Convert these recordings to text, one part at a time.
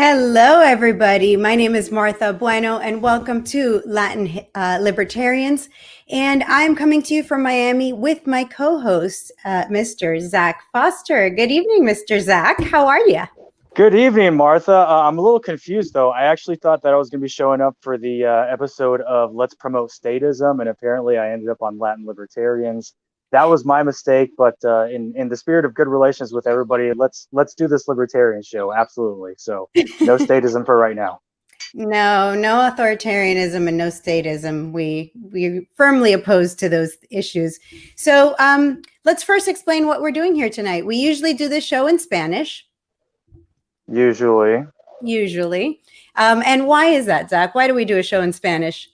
Hello, everybody. My name is Martha Bueno, and welcome to Latin Libertarians. And I'm coming to you from Miami with my co-host, Mr. Zach Foster. Good evening, Mr. Zach. How are you? Good evening, Martha. I'm a little confused, though. I actually thought that I was going to be showing up for the episode of Let's Promote Statism, and apparently I ended up on Latin Libertarians. That was my mistake, but in the spirit of good relations with everybody, let's do this Libertarian show. Absolutely. So no statism for right now. No authoritarianism and no statism. We firmly oppose to those issues. So let's first explain what we're doing here tonight. We usually do this show in Spanish. Usually. And why is that, Zach? Why do we do a show in Spanish?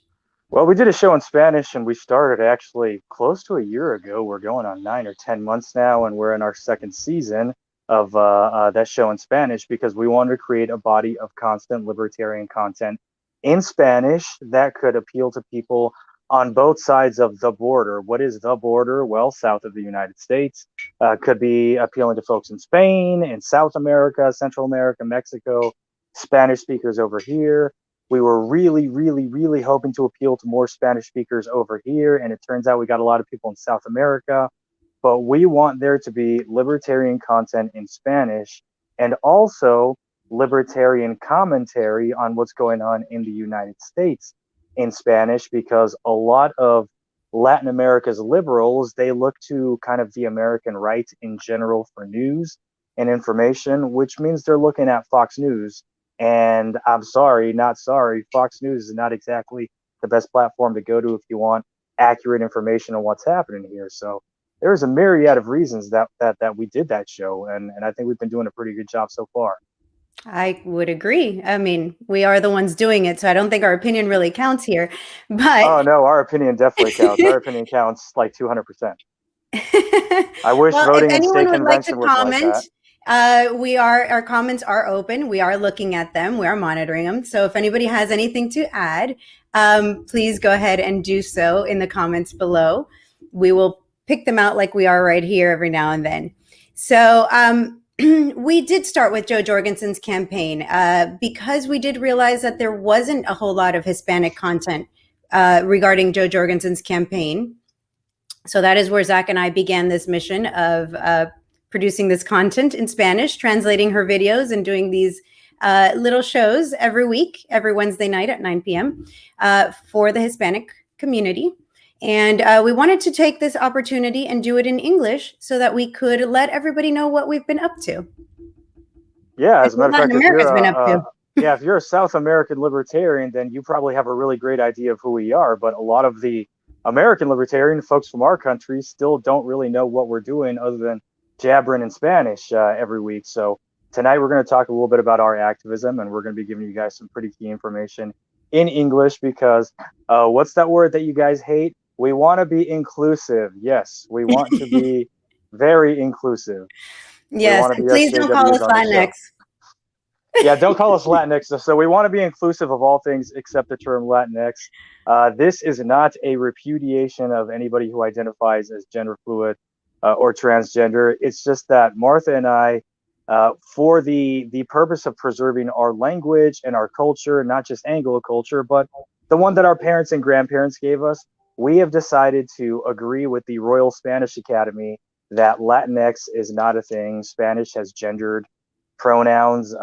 Well, we did a show in Spanish, and we started actually close to a year ago. We're going on 9 or 10 months now, and we're in our second season of that show in Spanish because we wanted to create a body of constant libertarian content in Spanish that could appeal to people on both sides of the border. What is the border? Well, south of the United States. Could be appealing to folks in Spain, in South America, Central America, Mexico, Spanish speakers over here. We were really hoping to appeal to more Spanish speakers over here, and it turns out we got a lot of people in South America. But we want there to be libertarian content in Spanish and also libertarian commentary on what's going on in the United States in Spanish, because a lot of Latin America's liberals, they look to kind of the American right in general for news and information, which means they're looking at Fox News. And I'm sorry, not sorry, Fox News is not exactly the best platform to go to if you want accurate information on what's happening here. So there's a myriad of reasons that we did that show, and I think we've been doing a pretty good job so far. I would agree. I mean, we are the ones doing it, so I don't think our opinion really counts here. But oh no, our opinion definitely counts. Our opinion counts like 200%. I wish well, voting if in anyone state would like to convention was comment, like that. our comments are open. We are looking at them. We are monitoring them. So if anybody has anything to add, please go ahead and do so in the comments below. We will pick them out like we are right here every now and then. So we did start with Joe Jorgensen's campaign because we did realize that there wasn't a whole lot of Hispanic content regarding Joe Jorgensen's campaign. So that is where Zach and I began this mission of producing this content in Spanish, translating her videos and doing these little shows every week, every Wednesday night at 9 p.m. For the Hispanic community. And we wanted to take this opportunity and do it in English so that we could let everybody know what we've been up to. Yeah, as a matter of fact, if you're a South American libertarian, then you probably have a really great idea of who we are. But a lot of the American libertarian folks from our country still don't really know what we're doing other than jabbering in Spanish every week. So tonight we're going to talk a little bit about our activism, and we're going to be giving you guys some pretty key information in English because what's that word that you guys hate? We want to be inclusive. Yes, we want to be very inclusive. Yes, please don't call us Latinx. Yeah, don't call us Latinx. So we want to be inclusive of all things except the term Latinx. This is not a repudiation of anybody who identifies as gender fluid or transgender. It's just that Martha and I, for the purpose of preserving our language and our culture, not just Anglo culture, but the one that our parents and grandparents gave us, we have decided to agree with the Royal Spanish Academy that Latinx is not a thing. Spanish has gendered pronouns.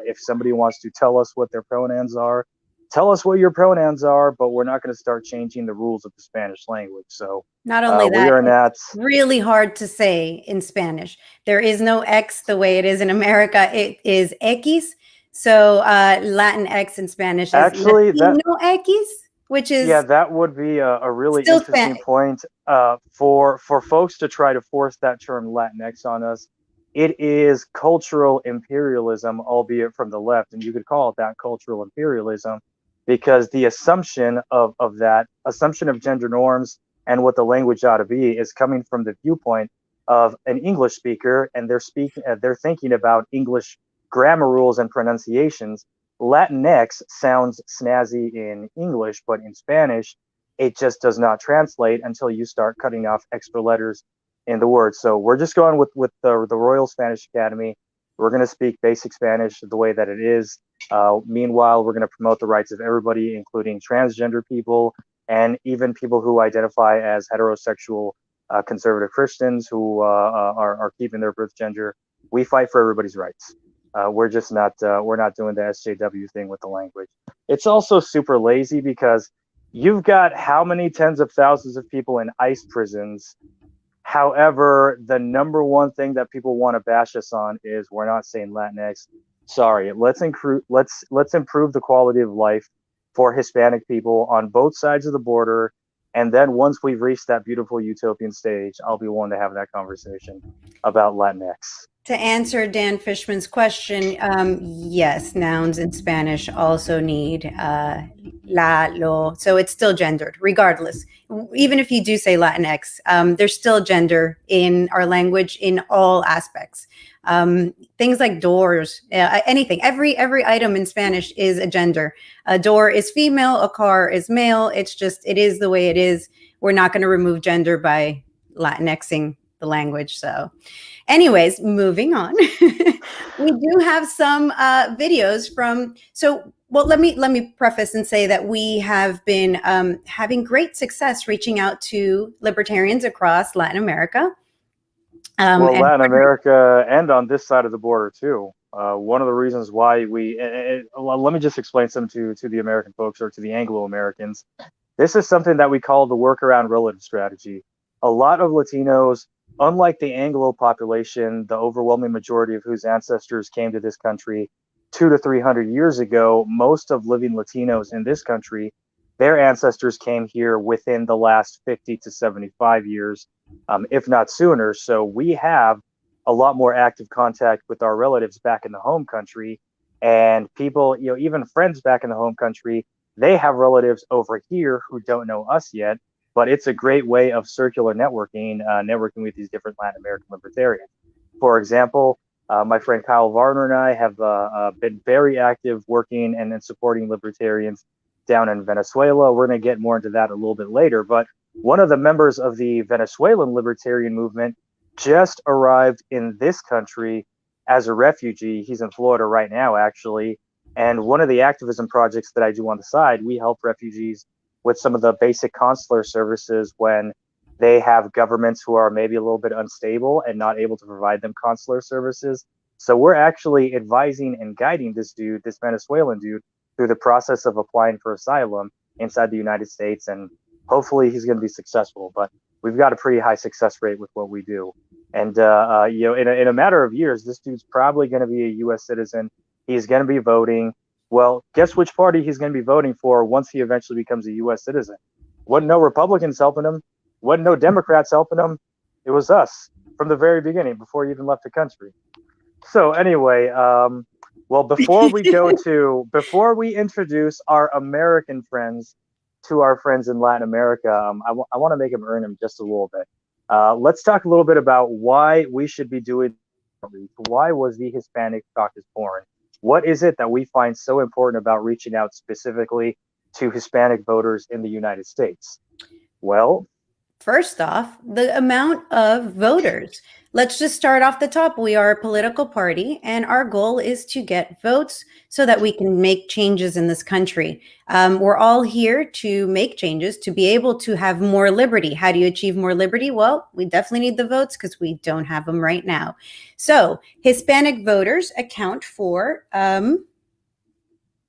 If somebody wants to tell us what their pronouns are, tell us what your pronouns are, but we're not going to start changing the rules of the Spanish language. So not only that, we are not really hard to say in Spanish. There is no X the way it is in America. It is X. So Latin X in Spanish is actually Latino X, which is that would be a really interesting point for folks to try to force that term Latinx on us. It is cultural imperialism, albeit from the left, and you could call it that, cultural imperialism, because the assumption of gender norms and what the language ought to be is coming from the viewpoint of an English speaker, and they're thinking about English grammar rules and pronunciations. Latinx sounds snazzy in English, but in Spanish, it just does not translate until you start cutting off extra letters in the word. So we're just going with the Royal Spanish Academy. We're going to speak basic Spanish the way that it is. Meanwhile, we're going to promote the rights of everybody, including transgender people and even people who identify as heterosexual conservative Christians who are keeping their birth gender. We fight for everybody's rights. We're just not we're not doing the SJW thing with the language. It's also super lazy because you've got how many tens of thousands of people in ICE prisons. However, the number one thing that people want to bash us on is we're not saying Latinx. Sorry, let's improve the quality of life for Hispanic people on both sides of the border. And then once we've reached that beautiful utopian stage, I'll be willing to have that conversation about Latinx. To answer Dan Fishman's question, yes, nouns in Spanish also need la, lo, so it's still gendered, regardless. Even if you do say Latinx, there's still gender in our language in all aspects. Things like doors, anything, every item in Spanish is a gender. A door is female, a car is male. It is the way it is. We're not going to remove gender by Latinxing the language, so. Anyways, moving on. We do have some videos from. Let me preface and say that we have been having great success reaching out to libertarians across Latin America. Latin America and on this side of the border too. One of the reasons why let me just explain something to the American folks or to the Anglo-Americans. This is something that we call the workaround relative strategy. A lot of Latinos, unlike the Anglo population, the overwhelming majority of whose ancestors came to this country 200 to 300 years ago, most of living Latinos in this country, their ancestors came here within the last 50 to 75 years, if not sooner. So we have a lot more active contact with our relatives back in the home country, and people, even friends back in the home country, they have relatives over here who don't know us yet. But it's a great way of circular networking with these different Latin American libertarians. For example, my friend Kyle Varner and I have been very active working and supporting libertarians down in Venezuela. We're going to get more into that a little bit later. But one of the members of the Venezuelan libertarian movement just arrived in this country as a refugee. He's in Florida right now, actually. And one of the activism projects that I do on the side, we help refugees with some of the basic consular services when they have governments who are maybe a little bit unstable and not able to provide them consular services. So we're actually advising and guiding this Venezuelan dude, through the process of applying for asylum inside the United States. And hopefully he's going to be successful. But we've got a pretty high success rate with what we do. And, in a matter of years, this dude's probably going to be a U.S. citizen. He's going to be voting. Well, guess which party he's going to be voting for once he eventually becomes a U.S. citizen? Wasn't no Republicans helping him. Wasn't no Democrats helping him. It was us from the very beginning, before he even left the country. So anyway, before we introduce our American friends to our friends in Latin America, I want to make them earn them just a little bit. Let's talk a little bit about why we should be doing. Why was the Hispanic Caucus born? What is it that we find so important about reaching out specifically to Hispanic voters in the United States? Well, first off, the amount of voters. Let's just start off the top. We are a political party, and our goal is to get votes so that we can make changes in this country. We're all here to make changes, to be able to have more liberty. How do you achieve more liberty? Well, we definitely need the votes because we don't have them right now. So Hispanic voters account for,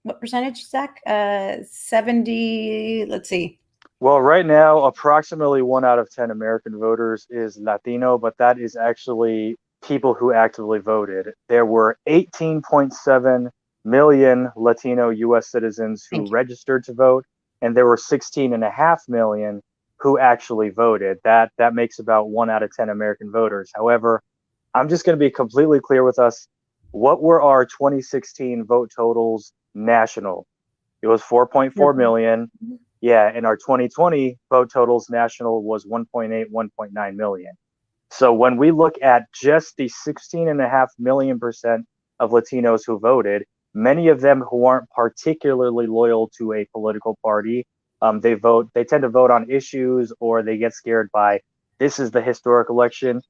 what percentage, Zach? 70, let's see. Well, right now, approximately 1 out of 10 American voters is Latino, but that is actually people who actively voted. There were 18.7 million Latino U.S. citizens who registered to vote, and there were 16.5 million who actually voted. That makes about 1 out of 10 American voters. However, I'm just going to be completely clear with us. What were our 2016 vote totals national? It was 4.4 million. Yeah, and our 2020 vote totals national was 1.8, 1.9 million. So when we look at just the 16.5 million% of Latinos who voted, many of them who aren't particularly loyal to a political party, they tend to vote on issues, or they get scared by, this is the historic election.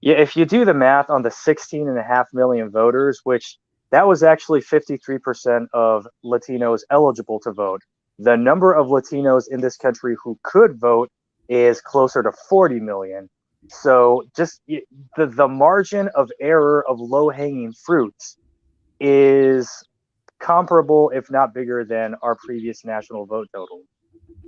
Yeah, if you do the math on the 16.5 million voters, which that was actually 53% of Latinos eligible to vote. The number of Latinos in this country who could vote is closer to 40 million. So just the margin of error of low-hanging fruits is comparable, if not bigger, than our previous national vote total.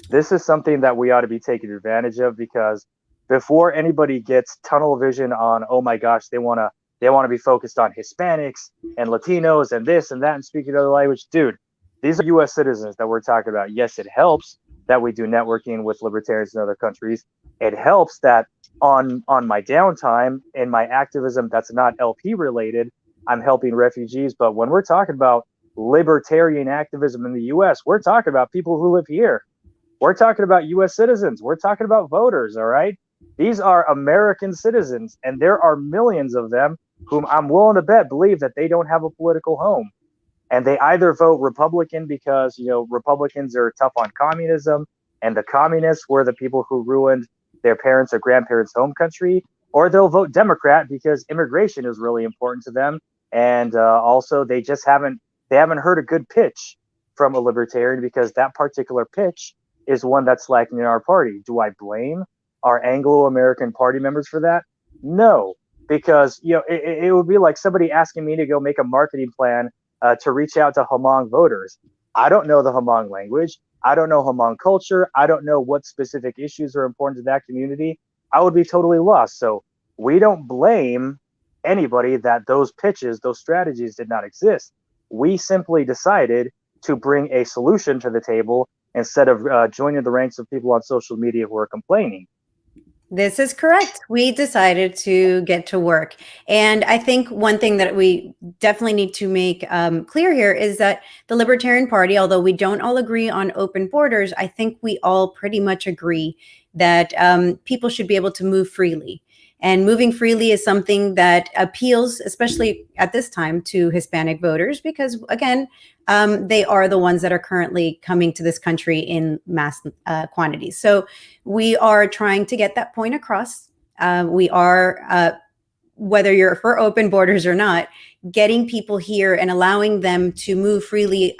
This is something that we ought to be taking advantage of, because before anybody gets tunnel vision on, oh my gosh, they want to be focused on Hispanics and Latinos and this and that and speaking other language. Dude, these are U.S. citizens that we're talking about. Yes, it helps that we do networking with libertarians in other countries. It helps that on my downtime in my activism that's not LP related, I'm helping refugees. But when we're talking about libertarian activism in the U.S., we're talking about people who live here. We're talking about U.S. citizens. We're talking about voters, all right? These are American citizens, and there are millions of them whom I'm willing to bet believe that they don't have a political home. And they either vote Republican because, Republicans are tough on communism, and the communists were the people who ruined their parents' or grandparents' home country, or they'll vote Democrat because immigration is really important to them. And also, they haven't heard a good pitch from a libertarian, because that particular pitch is one that's lacking in our party. Do I blame our Anglo-American party members for that? No, because it would be like somebody asking me to go make a marketing plan to reach out to Hmong voters. I don't know the Hmong language. I don't know Hmong culture. I don't know what specific issues are important to that community. I would be totally lost. So we don't blame anybody that those pitches, those strategies did not exist. We simply decided to bring a solution to the table instead of joining the ranks of people on social media who are complaining. This is correct. We decided to get to work. And I think one thing that we definitely need to make clear here is that the Libertarian Party, although we don't all agree on open borders, I think we all pretty much agree that people should be able to move freely. And moving freely is something that appeals, especially at this time, to Hispanic voters, because, again, they are the ones that are currently coming to this country in mass quantities. So we are trying to get that point across. We are, whether you're for open borders or not, getting people here and allowing them to move freely,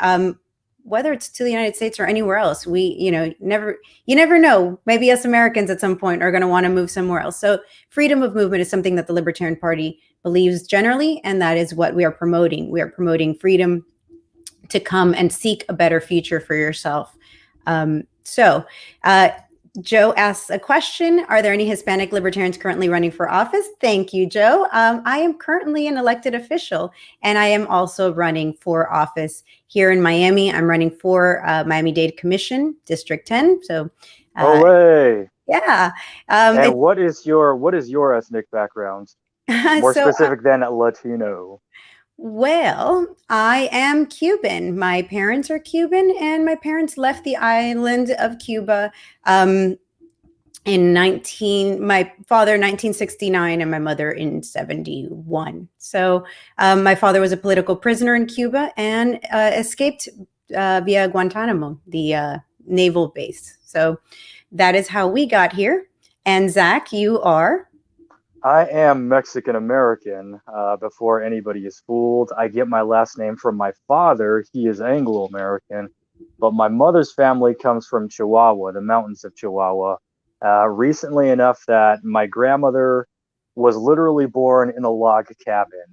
whether it's to the United States or anywhere else. You never know. Maybe us Americans at some point are going to want to move somewhere else. So freedom of movement is something that the Libertarian Party believes generally, and that is what we are promoting. We are promoting freedom to come and seek a better future for yourself. Joe asks a question. Are there any Hispanic libertarians currently running for office? Thank you, Joe. I am currently an elected official, and I am also running for office here in Miami. I'm running for Miami-Dade Commission, District 10. So, Hooray! Yeah. And what is your ethnic background? More specific than Latino. Well, I am Cuban. My parents are Cuban, and my parents left the island of Cuba my father 1969 and my mother in 71. So my father was a political prisoner in Cuba and escaped via Guantanamo, the naval base. So that is how we got here. And Zach, you are? I am Mexican American. Before anybody is fooled, I get my last name from my father. He is Anglo American, but my mother's family comes from Chihuahua, the mountains of Chihuahua. Recently enough that my grandmother was literally born in a log cabin.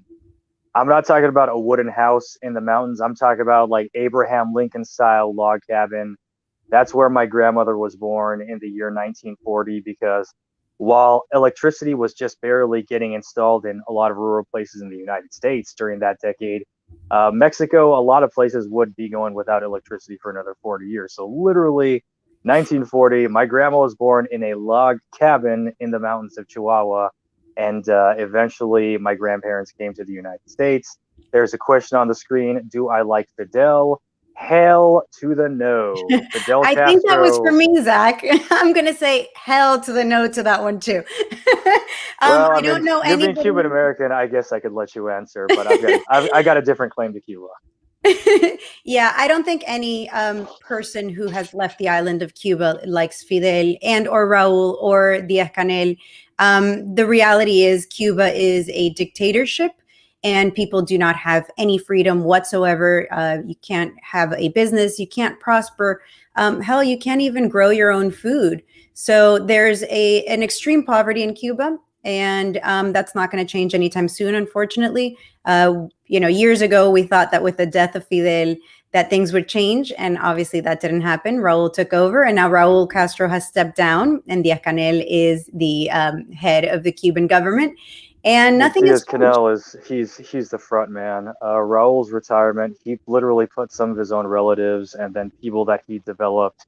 I'm not talking about a wooden house in the mountains. I'm talking about like Abraham Lincoln style log cabin. That's where my grandmother was born in the year 1940, because while electricity was just barely getting installed in a lot of rural places in the United States during that decade, Mexico, a lot of places would be going without electricity for another 40 years. So literally 1940, my grandma was born in a log cabin in the mountains of Chihuahua. And eventually my grandparents came to the United States. There's a question on the screen. Do I like Fidel? Hell to the no. Fidel I think that was for me, Zach. I'm going to say hell to the no to that one too. Well, I don't know you're being Cuban American. I guess I could let you answer, but I got a different claim to Cuba. Yeah, I don't think any person who has left the island of Cuba likes Fidel and or Raul or Díaz-Canel. The reality is Cuba is a dictatorship. and people do not have any freedom whatsoever. You can't have a business, you can't prosper. Hell, you can't even grow your own food. So there's an extreme poverty in Cuba, and that's not going to change anytime soon, unfortunately. Years ago, we thought that with the death of Fidel, that things would change, and obviously that didn't happen. Raul took over, and now Raul Castro has stepped down, and Diaz-Canel is the head of the Cuban government, and nothing has changed. Diaz-Canel he's the front man. Raul's retirement, he literally put some of his own relatives and then people that he developed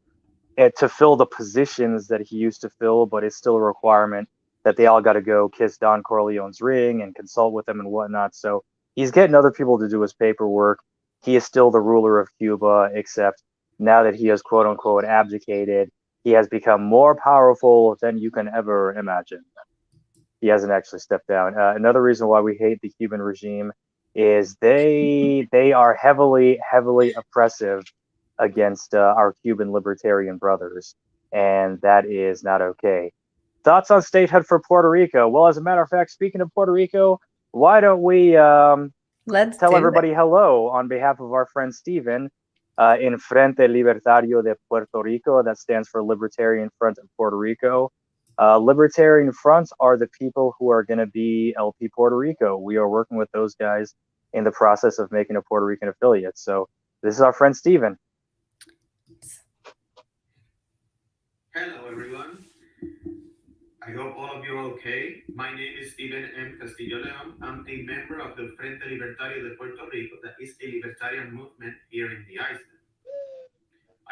to fill the positions that he used to fill, but it's still a requirement that they all got to go kiss Don Corleone's ring and consult with him and whatnot. So he's getting other people to do his paperwork. He is still the ruler of Cuba, except now that he has quote unquote abdicated, he has become more powerful than you can ever imagine. He hasn't actually stepped down. Another reason why we hate the Cuban regime is they are heavily oppressive against our Cuban libertarian brothers, and that is not okay. Thoughts on statehood for Puerto Rico? Well, as a matter of fact, speaking of Puerto Rico, why don't we Let's tell everybody hello on behalf of our friend Steven in Frente Libertario de Puerto Rico. That stands for Libertarian Front of Puerto Rico. Libertarian Fronts are the people who are going to be LP Puerto Rico. We are working with those guys in the process of making a Puerto Rican affiliate. So this is our friend Steven. Hello, everyone. I hope all of you are okay. My name is Steven M. Castillo Leon. I'm a member of the Frente Libertario de Puerto Rico, that is a libertarian movement here in the island.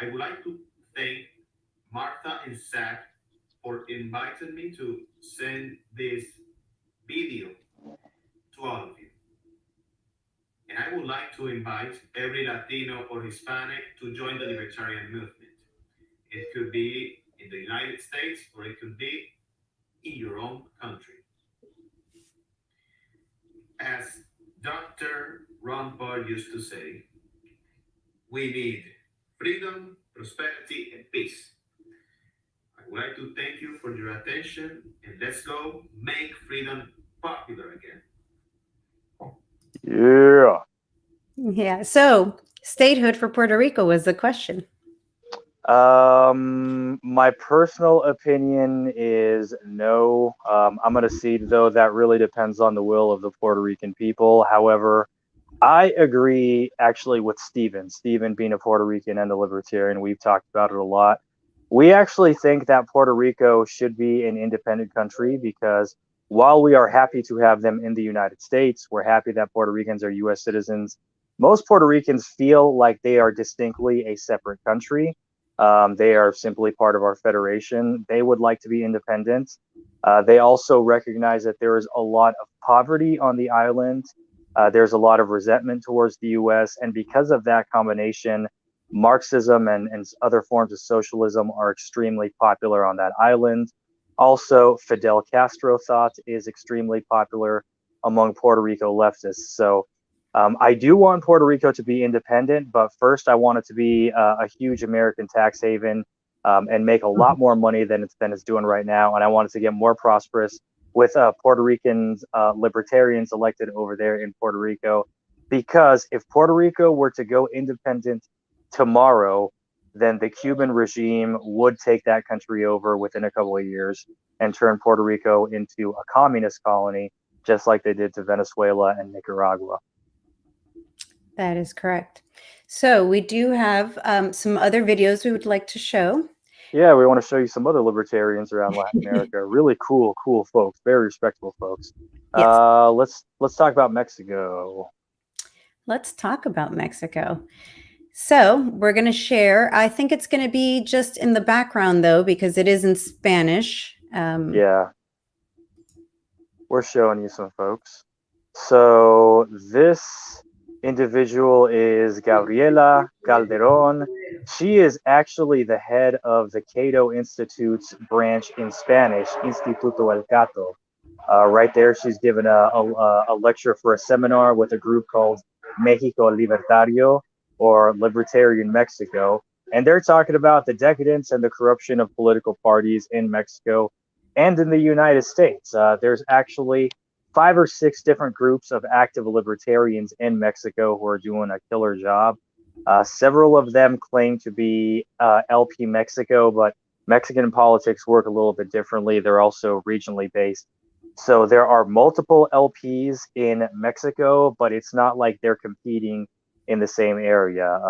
I would like to thank Martha and Zach for inviting me to send this video to all of you. And I would like to invite every Latino or Hispanic to join the libertarian movement. It could be in the United States, or it could be in your own country. As Dr. Ron Paul used to say, we need freedom, prosperity, and peace. I would like to thank you for your attention, and let's go make freedom popular again. Yeah. Yeah. So statehood for Puerto Rico was the question. My personal opinion is no. I'm going to cede, though that really depends on the will of the Puerto Rican people. However, I agree actually with Steven. Steven being a Puerto Rican and a libertarian, we've talked about it a lot. We actually think that Puerto Rico should be an independent country because while we are happy to have them in the United States, we're happy that Puerto Ricans are U.S. citizens. Most Puerto Ricans feel like they are distinctly a separate country. They are simply part of our federation. They would like to be independent. They also recognize that there is a lot of poverty on the island. There's a lot of resentment towards the U.S. And because of that combination, Marxism and other forms of socialism are extremely popular on that island. Also, Fidel Castro thought is extremely popular among Puerto Rico leftists. So I do want Puerto Rico to be independent, but first I want it to be a huge American tax haven and make a lot more money than it's doing right now. And I want it to get more prosperous with Puerto Ricans, libertarians elected over there in Puerto Rico. Because if Puerto Rico were to go independent tomorrow, then the Cuban regime would take that country over within a couple of years and turn Puerto Rico into a communist colony, just like they did to Venezuela and Nicaragua. That is correct. So we do have some other videos we would like to show. Yeah, we want to show you some other libertarians around Latin America. Really cool folks, very respectable folks. Yes. Let's talk about Mexico. Let's talk about Mexico. So we're going to share. I think it's going to be just in the background, though, because it is in Spanish. Yeah. We're showing you some folks. So this individual is Gabriela Calderon. She is actually the head of the Cato Institute's branch in Spanish, Instituto El Cato. Right there, she's given a lecture for a seminar with a group called Mexico Libertario, or Libertarian Mexico. And they're talking about the decadence and the corruption of political parties in Mexico and in the United States. There's actually 5 or 6 different groups of active libertarians in Mexico who are doing a killer job. Several of them claim to be LP Mexico, but Mexican politics work a little bit differently. They're also regionally based. So there are multiple LPs in Mexico, but it's not like they're competing in the same area.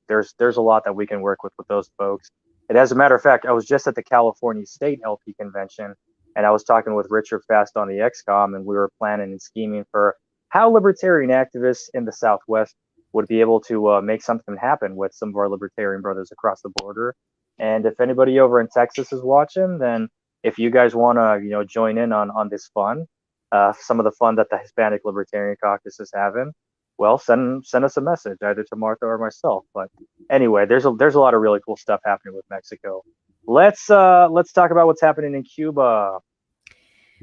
There's a lot that we can work with those folks. And as a matter of fact, I was just at the California State LP convention, and I was talking with Richard Fast on the XCOM, and we were planning and scheming for how libertarian activists in the Southwest would be able to make something happen with some of our libertarian brothers across the border. And if anybody over in Texas is watching, then if you guys want to, join in on this fun, some of the fun that the Hispanic Libertarian Caucus is having, well, send us a message either to Martha or myself. But anyway, there's a lot of really cool stuff happening with Mexico. Let's talk about what's happening in Cuba.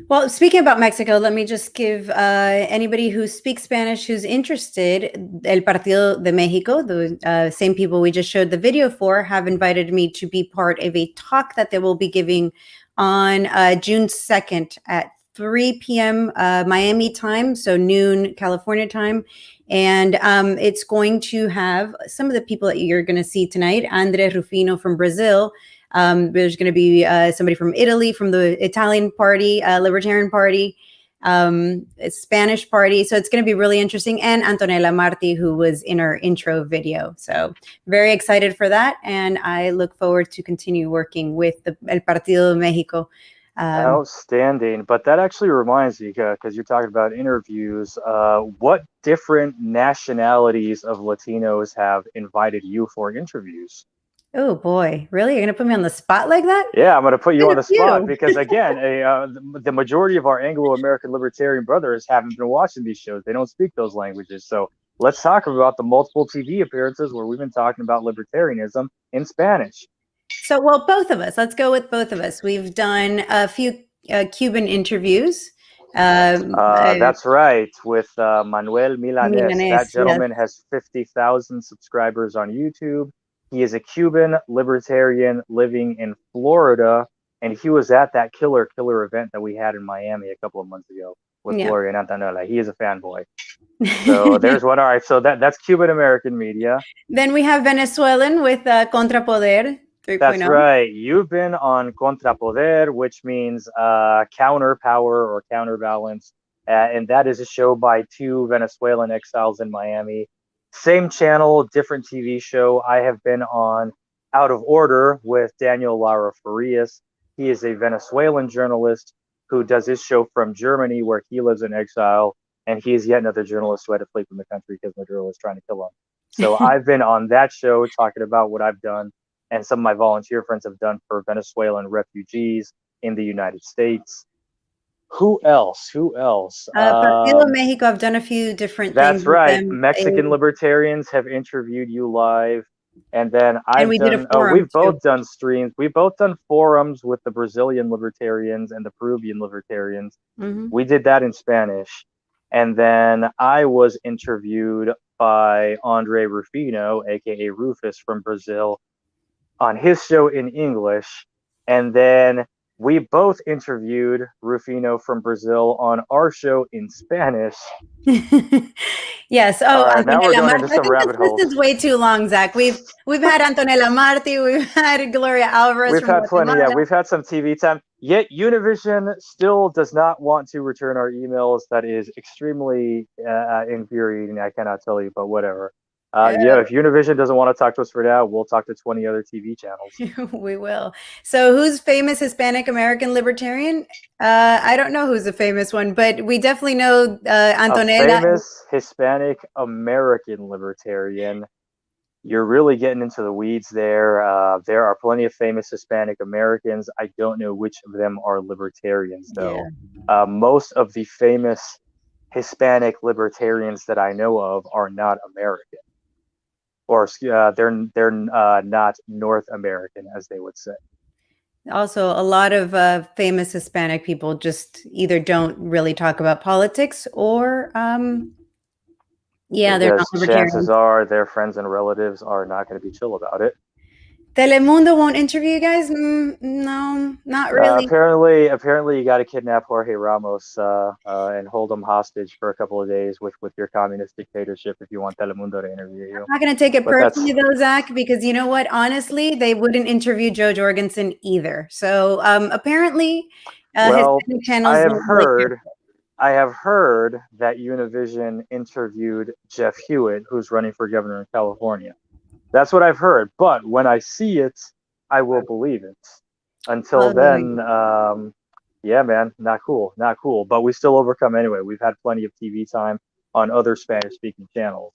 Well, speaking about Mexico, let me just give anybody who speaks Spanish who's interested, El Partido de Mexico, the same people we just showed the video for, have invited me to be part of a talk that they will be giving on June 2nd at 3 p.m. Miami time, so noon California time. And it's going to have some of the people that you're going to see tonight. Andre Rufino from Brazil. There's going to be somebody from Italy, from the Italian party, Libertarian party, Spanish party. So it's going to be really interesting. And Antonella Marti, who was in our intro video. So very excited for that. And I look forward to continue working with the El Partido de Mexico. Outstanding. But that actually reminds me, because you're talking about interviews, what different nationalities of Latinos have invited you for interviews? Oh boy, really? You're going to put me on the spot like that? Yeah, I'm going to put you on the spot because, again, the majority of our Anglo-American libertarian brothers haven't been watching these shows. They don't speak those languages. So let's talk about the multiple TV appearances where we've been talking about libertarianism in Spanish. So, well, both of us. Let's go with both of us. We've done a few Cuban interviews. That's right, with Manuel Milanes. That gentleman has 50,000 subscribers on YouTube. He is a Cuban libertarian living in Florida, and he was at that killer event that we had in Miami a couple of months ago with Gloria and Antonella. He is a fanboy. So there's one. All right, so that's Cuban American media. Then we have Venezuelan with Contrapoder 3.0. That's right. You've been on Contrapoder, which means counter power or counterbalance, and that is a show by 2 Venezuelan exiles in Miami. Same channel, different TV show. I have been on Out of Order with Daniel Lara Farias. He is a Venezuelan journalist who does his show from Germany, where he lives in exile, and he is yet another journalist who had to flee from the country because Maduro was trying to kill him. So I've been on that show talking about what I've done, and some of my volunteer friends have done for Venezuelan refugees in the United States. Who else? Partido Mexico, I've done a few different things. That's right. Mexican libertarians have interviewed you live. And then we've both done streams. We've both done forums with the Brazilian libertarians and the Peruvian libertarians. Mm-hmm. We did that in Spanish. And then I was interviewed by Andre Rufino, aka Rufus from Brazil, on his show in English. And then we both interviewed Rufino from Brazil on our show in Spanish. Yes. Oh, right, now we're going into some rabbit holes. This is way too long, Zach. We've had Antonella Marti, we've had Gloria Alvarez. We've had plenty. Yeah, we've had some TV time. Yet Univision still does not want to return our emails. That is extremely infuriating. I cannot tell you, but whatever. If Univision doesn't want to talk to us for now, we'll talk to 20 other TV channels. We will. So who's famous Hispanic American libertarian? I don't know who's the famous one, but we definitely know Antonella. A famous Hispanic American libertarian. You're really getting into the weeds there. There are plenty of famous Hispanic Americans. I don't know which of them are libertarians, though. Yeah. Most of the famous Hispanic libertarians that I know of are not American. Or they're not North American, as they would say. Also, a lot of famous Hispanic people just either don't really talk about politics, or they're not libertarian. Chances are their friends and relatives are not going to be chill about it. Telemundo won't interview you guys? No, not really. Apparently, you got to kidnap Jorge Ramos and hold him hostage for a couple of days with your communist dictatorship if you want Telemundo to interview you. I'm not going to take it But that's personally, though, Zach, because you know what? Honestly, they wouldn't interview Joe Jorgensen either. So apparently, well, Hispanic I channels have don't really care. heard I have heard that Univision interviewed Jeff Hewitt, who's running for governor in California. That's what I've heard. But when I see it, I will believe it. Until Oh, there we then, go. yeah, man, not cool, not cool. But we still overcome anyway. We've had plenty of TV time on other Spanish-speaking channels.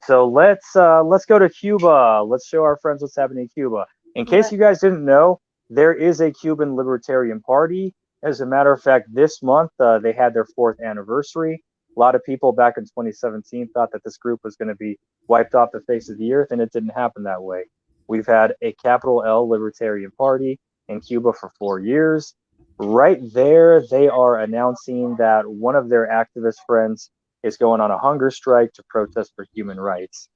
So let's go to Cuba. Let's show our friends what's happening in Cuba. In case you guys didn't know, there is a Cuban Libertarian Party. As a matter of fact, this month they had their 4th anniversary. A lot of people back in 2017 thought that this group was going to be wiped off the face of the earth, and it didn't happen that way. We've had a capital L Libertarian Party in Cuba for 4 years. Right there, they are announcing that one of their activist friends is going on a hunger strike to protest for human rights.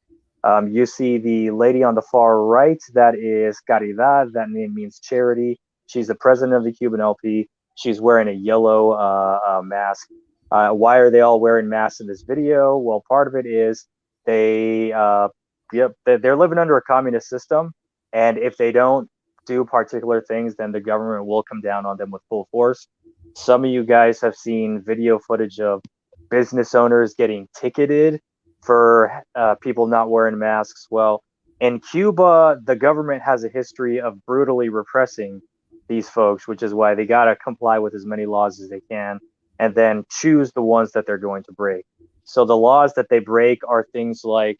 You see the lady on the far right, that is Caridad, that name means charity. She's the president of the Cuban LP. She's wearing a yellow mask. Why are they all wearing masks in this video? Well, part of it is they're living under a communist system, and if they don't do particular things, then the government will come down on them with full force. Some of you guys have seen video footage of business owners getting ticketed for people not wearing masks. Well, in Cuba, the government has a history of brutally repressing these folks, which is why they got to comply with as many laws as they can and then choose the ones that they're going to break. So the laws that they break are things like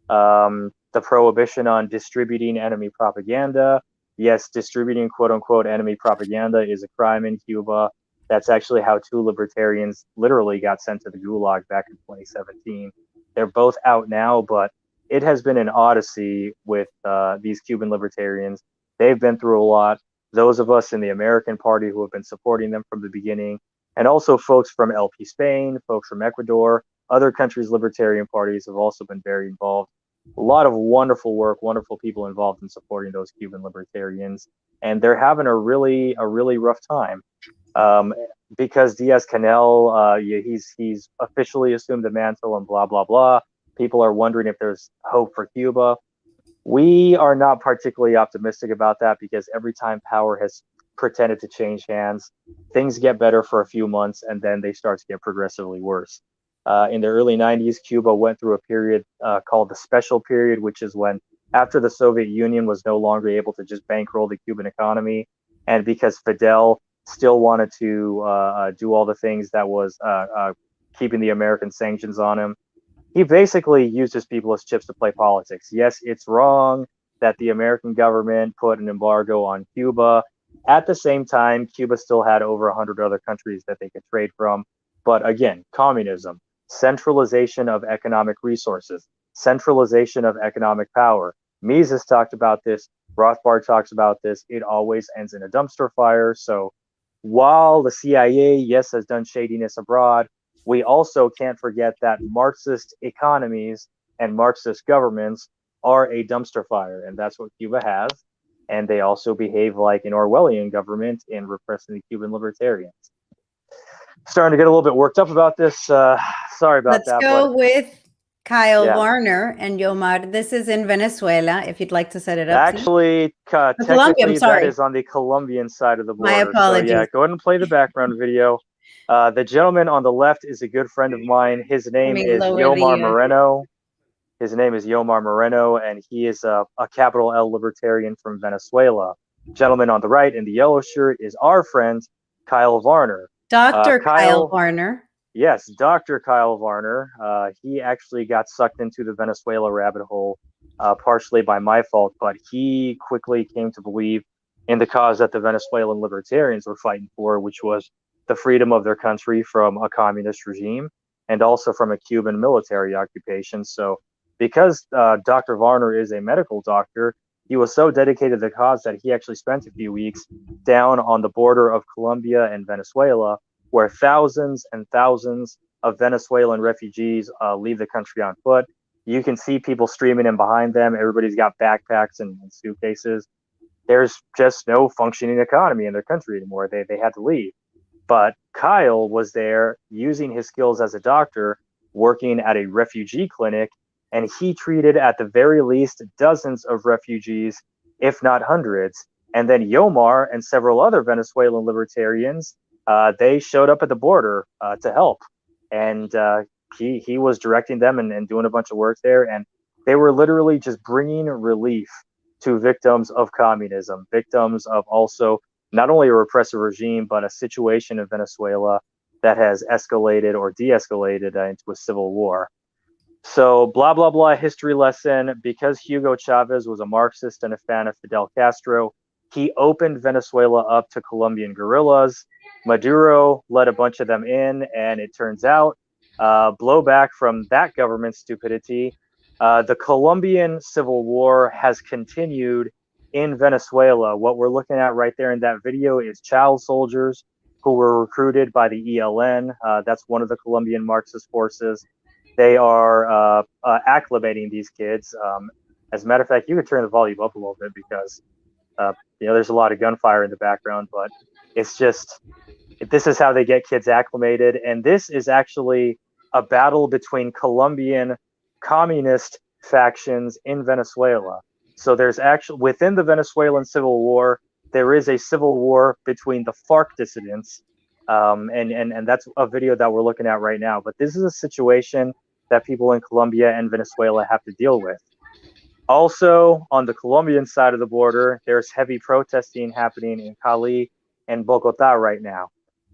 the prohibition on distributing enemy propaganda. Yes, distributing quote unquote enemy propaganda is a crime in Cuba. That's actually how 2 libertarians literally got sent to the gulag back in 2017. They're both out now, but it has been an odyssey with these Cuban libertarians. They've been through a lot. Those of us in the American Party who have been supporting them from the beginning, and also folks from LP Spain, folks from Ecuador, other countries' libertarian parties have also been very involved. A lot of wonderful work, wonderful people involved in supporting those Cuban libertarians, and they're having a really rough time because Diaz-Canel, he's officially assumed the mantle and blah blah blah. People are wondering if there's hope for Cuba. We are not particularly optimistic about that because every time power has pretended to change hands, things get better for a few months and then they start to get progressively worse. In the early 90s, Cuba went through a period called the Special Period, which is when after the Soviet Union was no longer able to just bankroll the Cuban economy, and because Fidel still wanted to do all the things that was keeping the American sanctions on him, he basically used his people as chips to play politics. Yes, it's wrong that the American government put an embargo on Cuba. At the same time, Cuba still had over 100 other countries that they could trade from. But again, communism, centralization of economic resources, centralization of economic power. Mises talked about this. Rothbard talks about this. It always ends in a dumpster fire. So while the CIA, yes, has done shadiness abroad, we also can't forget that Marxist economies and Marxist governments are a dumpster fire, and that's what Cuba has. And they also behave like an Orwellian government in repressing the Cuban libertarians. Starting to get a little bit worked up about this. Sorry about Let's that, go but with Kyle yeah. Warner and Yomar. This is in Venezuela, if you'd like to set it up. Actually, technically, that is on the Colombian side of the My border. So apologies. yeah, go ahead and play the background video. The gentleman on the left is a good friend of mine. His name is Yomar Moreno. His name is Yomar Moreno, and he is a capital L libertarian from Venezuela. Gentleman on the right in the yellow shirt is our friend, Kyle Varner. Dr. Kyle Varner. Yes, Dr. Kyle Varner. He actually got sucked into the Venezuela rabbit hole, partially by my fault, but he quickly came to believe in the cause that the Venezuelan libertarians were fighting for, which was the freedom of their country from a communist regime and also from a Cuban military occupation. So because Dr. Varner is a medical doctor, he was so dedicated to the cause that he actually spent a few weeks down on the border of Colombia and Venezuela, where thousands and thousands of Venezuelan refugees leave the country on foot. You can see people streaming in behind them. Everybody's got backpacks and suitcases. there's just no functioning economy in their country anymore. They had to leave. But Kyle was there using his skills as a doctor, working at a refugee clinic, and he treated at the very least dozens of refugees, if not hundreds. And then Yomar and several other Venezuelan libertarians, they showed up at the border to help. And he was directing them and doing a bunch of work there. And they were literally just bringing relief to victims of communism, victims of also not only a repressive regime, but a situation in Venezuela that has escalated or de-escalated into a civil war. So blah, blah, blah, history lesson. Because Hugo Chavez was a Marxist and a fan of Fidel Castro, he opened Venezuela up to Colombian guerrillas. Maduro let a bunch of them in, and it turns out blowback from that government stupidity. The Colombian Civil War has continued in Venezuela. What we're looking at right there in that video is child soldiers who were recruited by the ELN. That's one of the Colombian Marxist forces. They are acclimating these kids. As a matter of fact, you could turn the volume up a little bit because there's a lot of gunfire in the background, but it's just, this is how they get kids acclimated. And this is actually a battle between Colombian communist factions in Venezuela. So there's actually, within the Venezuelan Civil War, there is a civil war between the FARC dissidents. And that's a video that we're looking at right now. But this is a situation that people in Colombia and Venezuela have to deal with. Also, on the Colombian side of the border, there's heavy protesting happening in Cali and Bogota right now.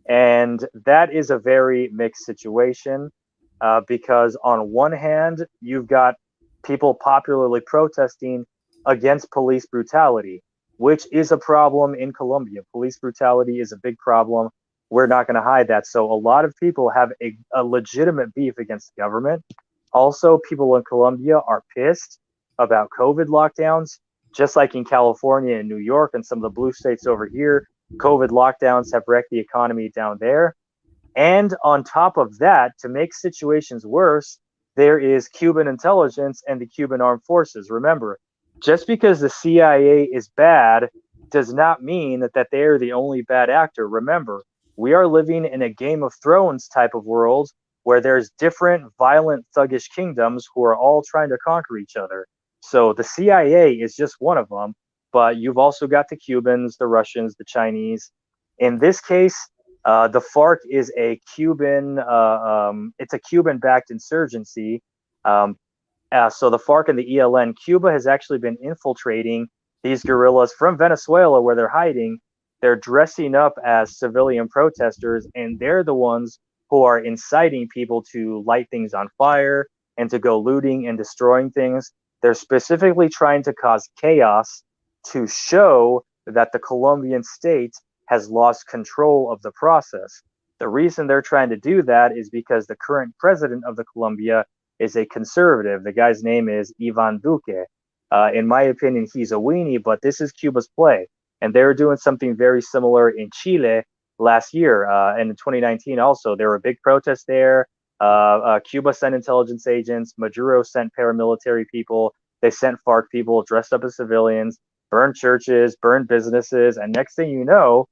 And that is a very mixed situation because on one hand, you've got people popularly protesting against police brutality, which is a problem in Colombia. Police brutality is a big problem. We're not going to hide that. So a lot of people have a legitimate beef against the government. Also, people in Colombia are pissed about COVID lockdowns, just like in California and New York and some of the blue states over here. COVID lockdowns have wrecked the economy down there. And on top of that, to make situations worse, there is Cuban intelligence and the Cuban armed forces. Remember, just because the CIA is bad does not mean that they are the only bad actor. Remember, we are living in a Game of Thrones type of world where there's different violent thuggish kingdoms who are all trying to conquer each other. So the CIA is just one of them, but you've also got the Cubans, the Russians, the Chinese. In this case, the FARC is a Cuban, it's a Cuban-backed insurgency. So the FARC and the ELN, Cuba has actually been infiltrating these guerrillas from Venezuela where they're hiding. They're dressing up as civilian protesters, and they're the ones who are inciting people to light things on fire and to go looting and destroying things. They're specifically trying to cause chaos to show that the Colombian state has lost control of the process. The reason they're trying to do that is because the current president of the Colombia is a conservative. The guy's name is Ivan Duque. In my opinion, he's a weenie, but this is Cuba's play. And they were doing something very similar in Chile last year. And in 2019 also, there were big protests there. Cuba sent intelligence agents. Maduro sent paramilitary people. They sent FARC people dressed up as civilians, burned churches, burned businesses. And next thing you know,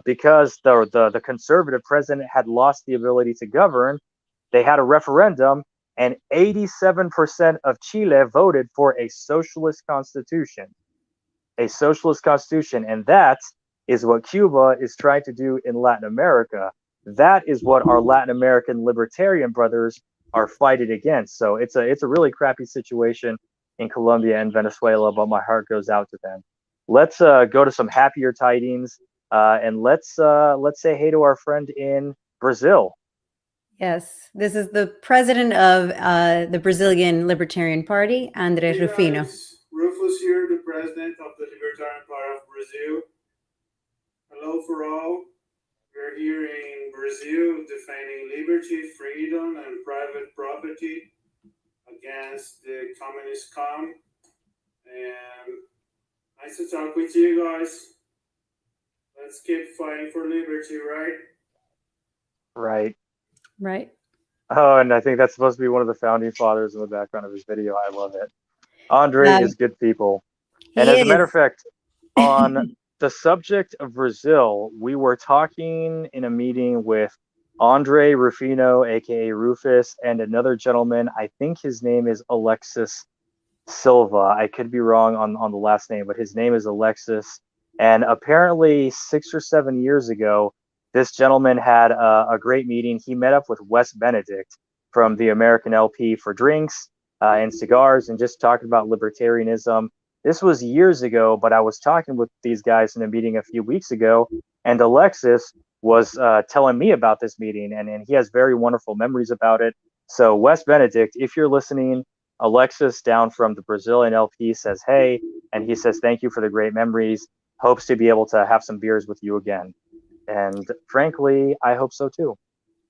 because the conservative president had lost the ability to govern, they had a referendum, and 87% of Chile voted for a socialist constitution. A socialist constitution. And that is what Cuba is trying to do in Latin America. That is what our Latin American libertarian brothers are fighting against. So it's a really crappy situation in Colombia and Venezuela, but my heart goes out to them. Let's go to some happier tidings, and let's say hey to our friend in Brazil. Yes, this is the president of the Brazilian Libertarian Party, André Hey Rufino. guys, Rufus here, the president of the Libertarian Party of Brazil. Hello for all. We're here in Brazil defending liberty, freedom, and private property against the communist scum. And nice to talk with you guys. Let's keep fighting for liberty, right? Right. Right. Oh, and I think that's supposed to be one of the founding fathers in the background of his video. I love it. Andre is good people. And as a matter of fact, On the subject of Brazil, we were talking in a meeting with Andre Rufino, aka Rufus, and another gentleman. I think his name is Alexis Silva. I could be wrong on the last name, but his name is Alexis. And apparently, 6 or 7 years ago, this gentleman had a great meeting. He met up with Wes Benedict from the American LP for drinks and cigars and just talking about libertarianism. This was years ago, but I was talking with these guys in a meeting a few weeks ago, and Alexis was telling me about this meeting, and he has very wonderful memories about it. So, Wes Benedict, if you're listening, Alexis down from the Brazilian LP says, hey, and he says, thank you for the great memories. Hopes to be able to have some beers with you again. And frankly, I hope so too.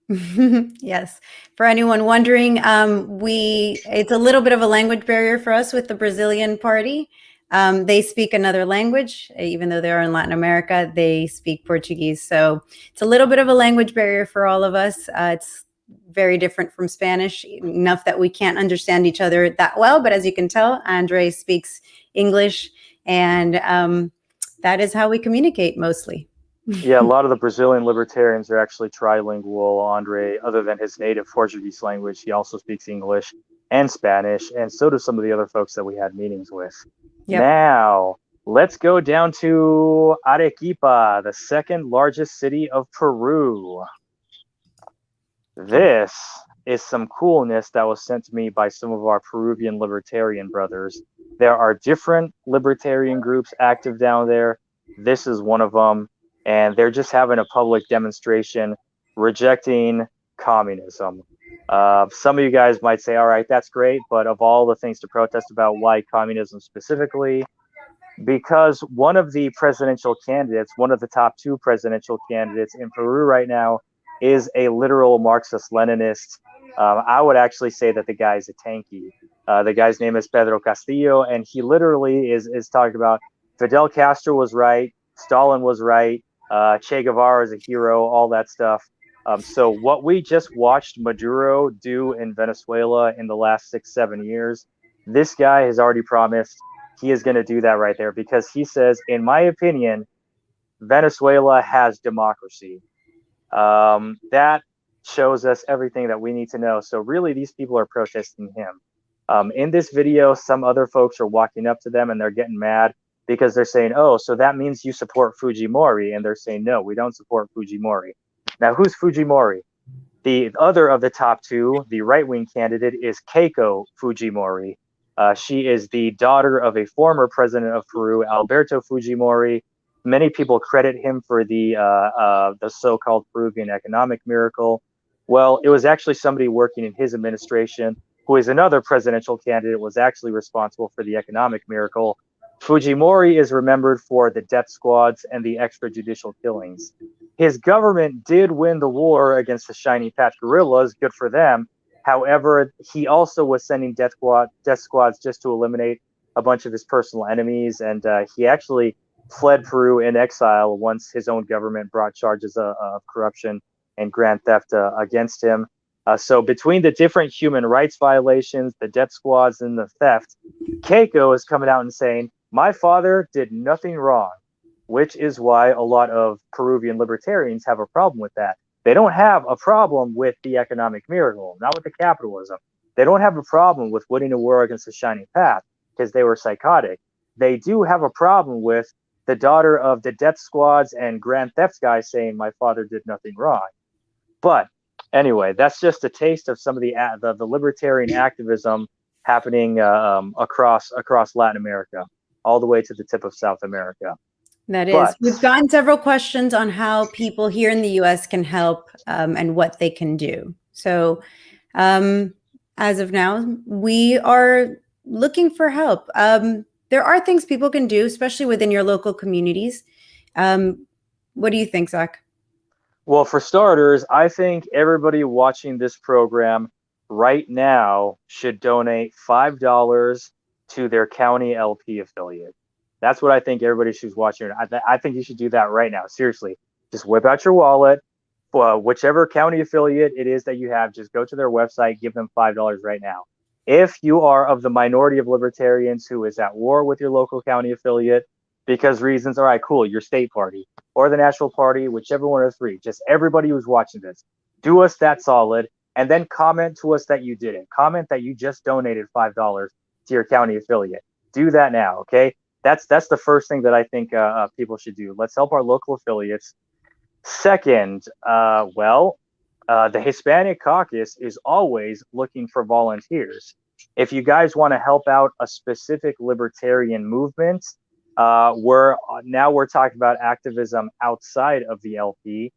Yes. For anyone wondering, it's a little bit of a language barrier for us with the Brazilian party. They speak another language, even though they're in Latin America, they speak Portuguese. So it's a little bit of a language barrier for all of us. It's very different from Spanish, enough that we can't understand each other that well. But as you can tell, Andre speaks English, and that is how we communicate mostly. Yeah, a lot of the Brazilian libertarians are actually trilingual. Andre, other than his native Portuguese language, he also speaks English and Spanish, and so do some of the other folks that we had meetings with. Yep. Now, let's go down to Arequipa, the second largest city of Peru. This is some coolness that was sent to me by some of our Peruvian libertarian brothers. There are different libertarian groups active down there. This is one of them. And they're just having a public demonstration rejecting communism. Some of you guys might say, all right, that's great. But of all the things to protest about, why communism specifically? Because one of the presidential candidates, one of the top 2 presidential candidates in Peru right now, is a literal Marxist-Leninist. I would actually say that the guy is a tanky. The guy's name is Pedro Castillo, and he literally is talking about Fidel Castro was right, Stalin was right, Che Guevara is a hero, all that stuff. So what we just watched Maduro do in Venezuela in the last 6-7 years, this guy has already promised he is going to do that right there, because he says, in my opinion, Venezuela has democracy. That shows us everything that we need to know. So really, these people are protesting him. In this video, some other folks are walking up to them and they're getting mad because they're saying, oh, so that means you support Fujimori. And they're saying, no, we don't support Fujimori. Now, who's Fujimori? The other of the top 2, the right-wing candidate, is Keiko Fujimori. She is the daughter of a former president of Peru, Alberto Fujimori. Many people credit him for the so-called Peruvian economic miracle. Well, it was actually somebody working in his administration, who is another presidential candidate, was actually responsible for the economic miracle. Fujimori is remembered for the death squads and the extrajudicial killings. His government did win the war against the Shiny Patch guerrillas, good for them. However, he also was sending death squads just to eliminate a bunch of his personal enemies, and he actually fled Peru in exile once his own government brought charges of corruption and grand theft against him. So between the different human rights violations, the death squads, and the theft, Keiko is coming out and saying, my father did nothing wrong, which is why a lot of Peruvian libertarians have a problem with that. They don't have a problem with the economic miracle, not with the capitalism. They don't have a problem with winning a war against the Shining Path because they were psychotic. They do have a problem with the daughter of the death squads and grand theft guy saying my father did nothing wrong. But anyway, that's just a taste of some of the libertarian activism happening across Latin America, all the way to the tip of South America. That is. We've gotten several questions on how people here in the U.S. can help and what they can do. So as of now, we are looking for help. There are things people can do, especially within your local communities. What do you think, Zach? Well, for starters, I think everybody watching this program right now should donate $5 to their county LP affiliate. That's what I think everybody who's watching. I think you should do that right now. Seriously, just whip out your wallet. Whichever county affiliate it is that you have, just go to their website, give them $5 right now. If you are of the minority of libertarians who is at war with your local county affiliate, because reasons. All right, cool. Your state party or the national party, whichever one of the three. Just everybody who's watching this, do us that solid, and then comment to us that you did it. Comment that you just donated $5 to your county affiliate. Do that now, okay? That's the first thing that I think people should do. Let's help our local affiliates. Second, the Hispanic Caucus is always looking for volunteers. If you guys want to help out a specific libertarian movement, we're talking about activism outside of the LP.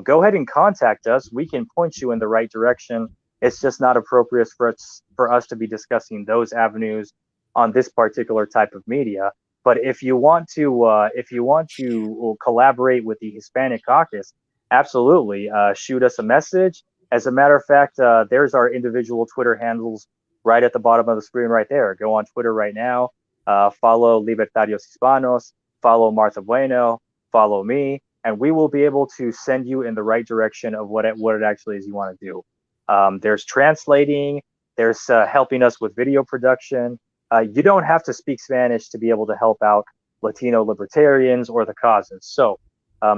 Go ahead and contact us. We can point you in the right direction. It's just not appropriate for us to be discussing those avenues on this particular type of media. But if you want to collaborate with the Hispanic Caucus, absolutely, shoot us a message. As a matter of fact, there's our individual Twitter handles right at the bottom of the screen right there. Go on Twitter right now. Follow Libertarios Hispanos, follow Martha Bueno, follow me, and we will be able to send you in the right direction of what it actually is you want to do. There's translating, there's helping us with video production. You don't have to speak Spanish to be able to help out Latino libertarians or the causes. So,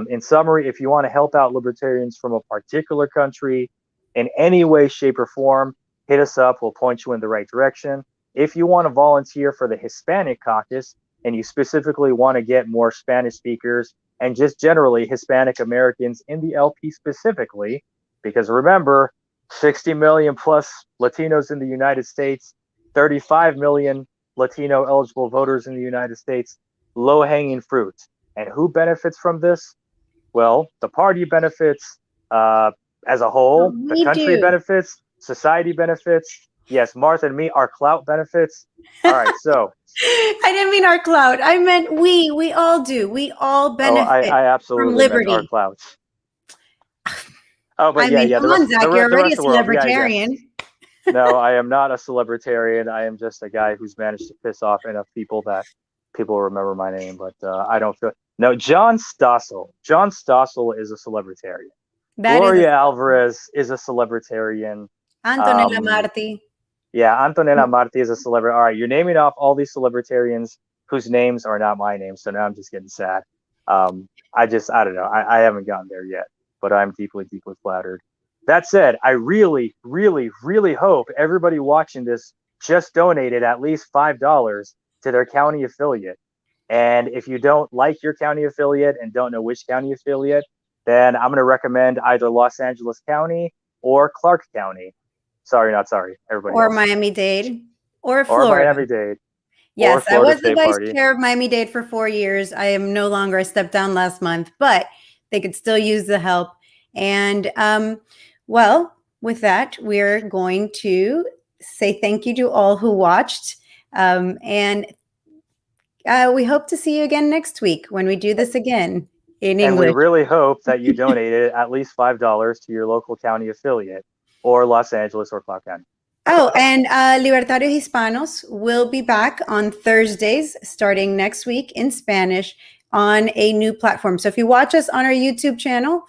in summary, if you want to help out libertarians from a particular country in any way, shape, or form, hit us up. We'll point you in the right direction. If you want to volunteer for the Hispanic Caucus and you specifically want to get more Spanish speakers and just generally Hispanic Americans in the LP specifically, because remember, 60 million plus Latinos in the United States, 35 million Latino eligible voters in the United States, low-hanging fruit. And who benefits from this? Well, the party benefits as a whole, the country benefits, society benefits. Yes, Martha and me, our clout benefits. All right, so. I didn't mean our clout. I meant we. We all do. We all benefit I absolutely from liberty. Meant our clouts. Oh, but Come on, Zach, you're already a libertarian. No, I am not a celebritarian. I am just a guy who's managed to piss off enough people that people remember my name, but I don't feel. No, John Stossel. John Stossel is a celebritarian. Gloria Alvarez is a celebritarian. Antonella Marti. Yeah, Antonella Marti is a celebrity. All right, you're naming off all these celebritarians whose names are not my names, so now I'm just getting sad. I don't know. I haven't gotten there yet, but I'm deeply, deeply flattered. That said, I really, really, really hope everybody watching this just donated at least $5 to their county affiliate. And if you don't like your county affiliate and don't know which county affiliate, then I'm going to recommend either Los Angeles County or Clark County. Sorry, not sorry. Everybody or else. Miami-Dade or Florida. Or Miami-Dade. Yes, I was the vice chair of Miami-Dade for 4 years. I am no longer. I stepped down last month, but they could still use the help. And well, with that, we're going to say thank you to all who watched. And we hope to see you again next week when we do this again in English. And we really hope that you donated at least $5 to your local county affiliate or Los Angeles or Clark County. Oh, and Libertario Hispanos will be back on Thursdays starting next week in Spanish on a new platform. So if you watch us on our YouTube channel,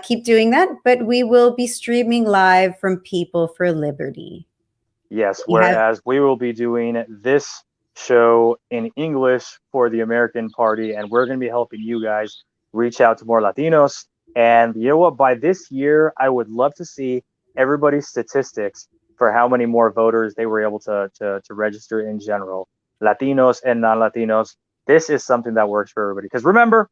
keep doing that. But we will be streaming live from People for Liberty. Yes, whereas we will be doing this show in English for the American Party, and we're going to be helping you guys reach out to more Latinos. And you know what? By this year, I would love to see everybody's statistics for how many more voters they were able to register in general, Latinos and non-Latinos. This is something that works for everybody. Because remember,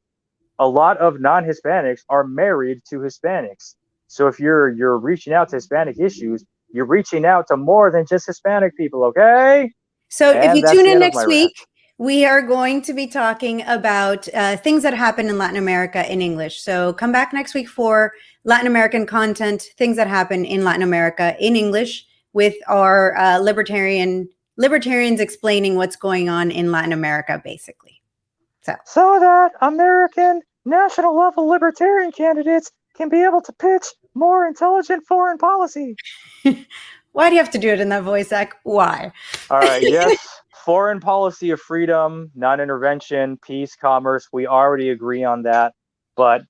a lot of non-Hispanics are married to Hispanics. So if you're reaching out to Hispanic issues, you're reaching out to more than just Hispanic people, okay? So if you tune in next week, we are going to be talking about things that happen in Latin America in English. So come back next week for Latin American content, things that happen in Latin America in English, with our libertarians explaining what's going on in Latin America, basically. So that American national level libertarian candidates can be able to pitch more intelligent foreign policy. Why do you have to do it in that voice, Zach? Why? All right, yes. Foreign policy of freedom, non-intervention, peace, commerce. We already agree on that. But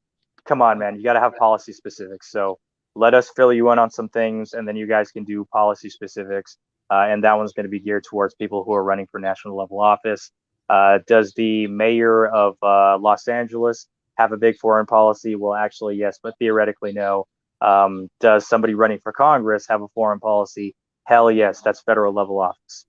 come on, man, you got to have policy specifics. So let us fill you in on some things, and then you guys can do policy specifics. And that one's going to be geared towards people who are running for national level office. Does the mayor of Los Angeles have a big foreign policy? Well, actually, yes, but theoretically, no. Does somebody running for Congress have a foreign policy? Hell yes, that's federal level office.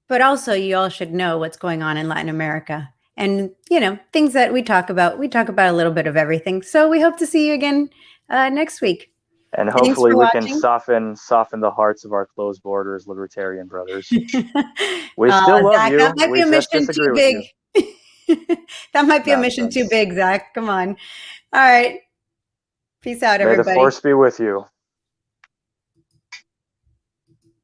But also, you all should know what's going on in Latin America. And, you know, things that we talk about a little bit of everything. So we hope to see you again next week. And Thanks hopefully for we can watching. soften the hearts of our closed borders libertarian brothers. We still love Zach, you. that might be We a just mission disagree too with you. big. That might be a mission too Nonsense. big, Zach. Come on. All right. Peace out, May the everybody. force be with you.